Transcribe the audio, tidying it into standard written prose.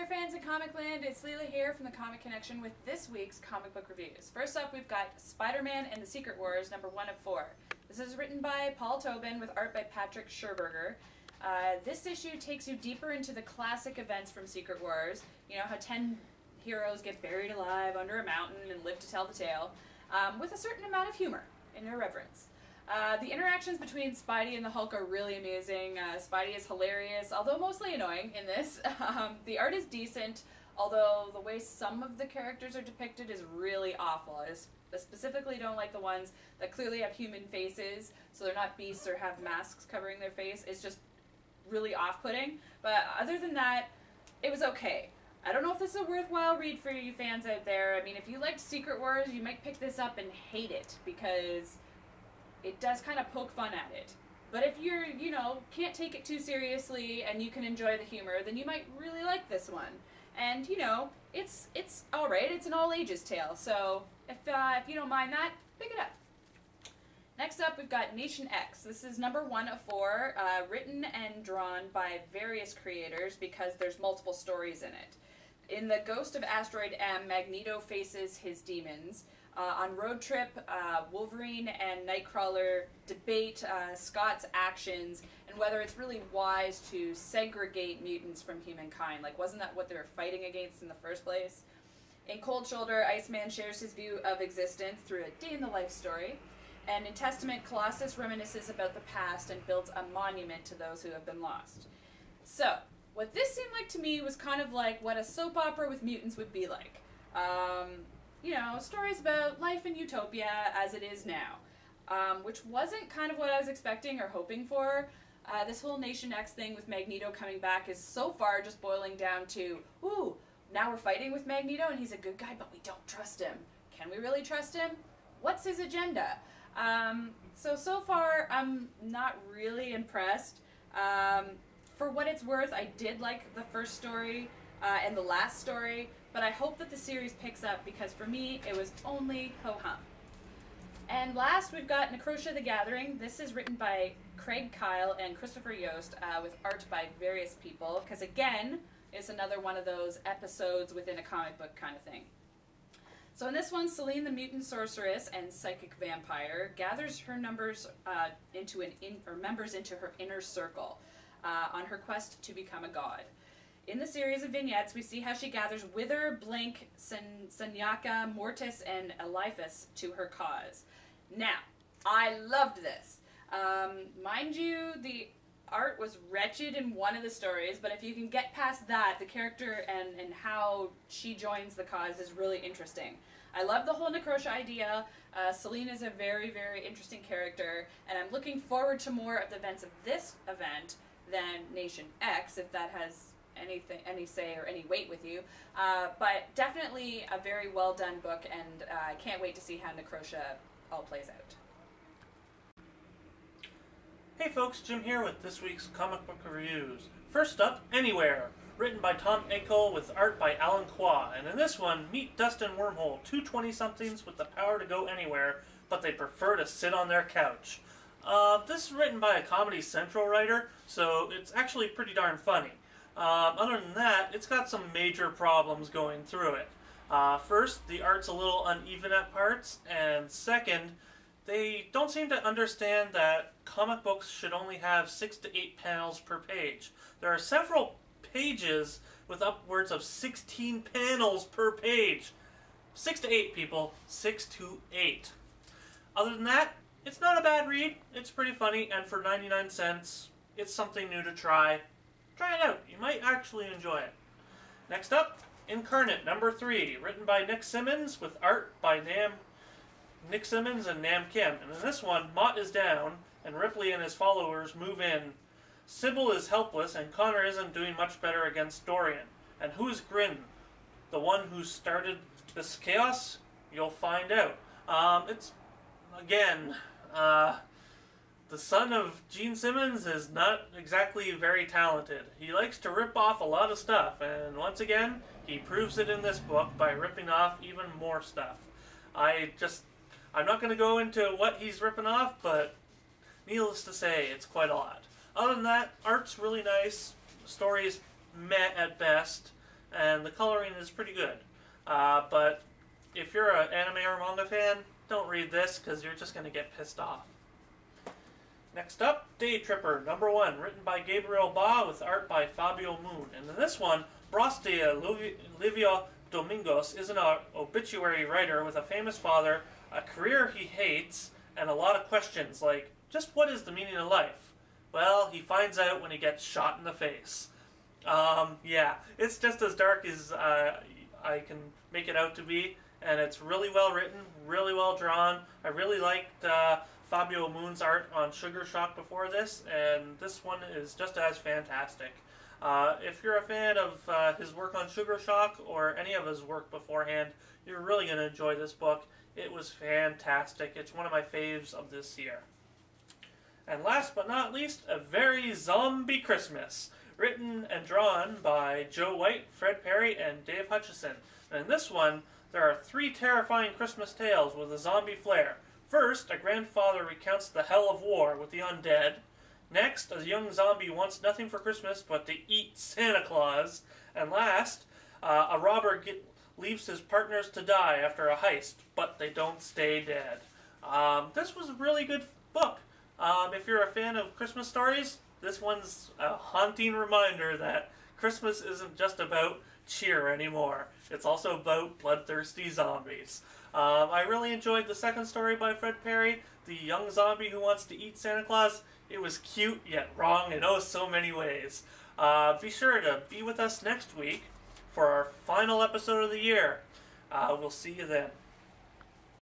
there, fans of Comicland. It's Leila here from the Comic Connection with this week's comic book reviews. First up, we've got Spider-Man and the Secret Wars, number 1 of 4. This is written by Paul Tobin with art by Patrick Scherberger. This issue takes you deeper into the classic events from Secret Wars. You know, how 10 heroes get buried alive under a mountain and live to tell the tale, with a certain amount of humor and irreverence. The interactions between Spidey and the Hulk are really amusing. Spidey is hilarious, although mostly annoying in this. The art is decent, although the way some of the characters are depicted is really awful. I specifically don't like the ones that clearly have human faces, so they're not beasts or have masks covering their face. It's just really off-putting. But other than that, it was okay. I don't know if this is a worthwhile read for you fans out there. I mean, if you liked Secret Wars, you might pick this up and hate it, because it does kind of poke fun at it. But if you're, you know, can't take it too seriously and you can enjoy the humor, then you might really like this one. And, you know, it's alright. It's an all-ages tale. So if you don't mind that, pick it up. Next up, we've got Nation X. This is number 1 of 4, written and drawn by various creators because there's multiple stories in it. In the Ghost of Asteroid M, Magneto faces his demons. On Road Trip, Wolverine and Nightcrawler debate Scott's actions and whether it's really wise to segregate mutants from humankind. Like, wasn't that what they were fighting against in the first place? In Cold Shoulder, Iceman shares his view of existence through a day-in-the-life story. And in Testament, Colossus reminisces about the past and builds a monument to those who have been lost. So, what this seemed like to me was kind of like what a soap opera with mutants would be like. You know, stories about life in utopia as it is now, which wasn't kind of what I was expecting or hoping for. This whole Nation X thing with Magneto coming back is so far just boiling down to, ooh, now we're fighting with Magneto and he's a good guy, but we don't trust him. Can we really trust him? What's his agenda? So far, I'm not really impressed. For what it's worth, I did like the first story and the last story, but I hope that the series picks up because for me, it was only ho-hum. And last, we've got Necrosha the Gathering. This is written by Craig Kyle and Christopher Yost with art by various people, because again, it's another one of those episodes within a comic book kind of thing. So in this one, Selene the Mutant Sorceress and Psychic Vampire gathers her members into her inner circle on her quest to become a god. In the series of vignettes, we see how she gathers Wither, Blink, Sanyaka, Mortis, and Eliphas to her cause. Now, I loved this. Mind you, the art was wretched in one of the stories, but if you can get past that, the character and how she joins the cause is really interesting. I love the whole Necrosha idea. Selene is a very, very interesting character, and I'm looking forward to more of the events of this event than Nation X, if that has any say or any weight with you. But definitely a very well done book, and I can't wait to see how Necrosha all plays out. Hey folks, Jim here with this week's comic book reviews. First up, Anywhere, written by Tom Akel with art by Alan Qua. And in this one, meet Dust and Wormhole, two 20-somethings with the power to go anywhere, but they prefer to sit on their couch. This is written by a Comedy Central writer, so it's actually pretty darn funny. Other than that, it's got some major problems going through it. First, the art's a little uneven at parts, and second, they don't seem to understand that comic books should only have 6 to 8 panels per page. There are several pages with upwards of 16 panels per page. 6 to 8, people. 6 to 8. Other than that, it's not a bad read. It's pretty funny, and for 99 cents, it's something new to try. Try it out. You might actually enjoy it. Next up, Incarnate, number 3, written by Nick Simmons with art by Nick Simmons and Nam Kim. And in this one, Mott is down, and Ripley and his followers move in. Sybil is helpless, and Connor isn't doing much better against Dorian. And who's Grin? The one who started this chaos? You'll find out. It's, again, the son of Gene Simmons is not exactly very talented. He likes to rip off a lot of stuff, and once again, he proves it in this book by ripping off even more stuff. I'm not going to go into what he's ripping off, but needless to say, it's quite a lot. Other than that, art's really nice, story's meh at best, and the coloring is pretty good. But if you're an anime or manga fan, don't read this because you're just going to get pissed off. Next up, Daytripper, number 1, written by Gabriel Ba with art by Fabio Moon. And in this one, Brostia Livio Domingos is an obituary writer with a famous father, a career he hates, and a lot of questions like, just what is the meaning of life? Well, he finds out when he gets shot in the face. Yeah, it's just as dark as I can make it out to be, and it's really well written, really well drawn. I really liked Fabio Moon's art on Sugar Shock before this, and this one is just as fantastic. If you're a fan of his work on Sugar Shock or any of his work beforehand, you're really going to enjoy this book. It was fantastic. It's one of my faves of this year. And last but not least, A Very Zombie Christmas, written and drawn by Joe White, Fred Perry, and Dave Hutchison. And in this one, there are 3 terrifying Christmas tales with a zombie flair. First, a grandfather recounts the hell of war with the undead. Next, a young zombie wants nothing for Christmas but to eat Santa Claus. And last, a robber leaves his partners to die after a heist, but they don't stay dead. This was a really good book. If you're a fan of Christmas stories, this one's a haunting reminder that Christmas isn't just about cheer anymore. It's also about bloodthirsty zombies. I really enjoyed the second story by Fred Perry, the young zombie who wants to eat Santa Claus. It was cute, yet wrong in oh so many ways. Be sure to be with us next week for our final episode of the year. We'll see you then.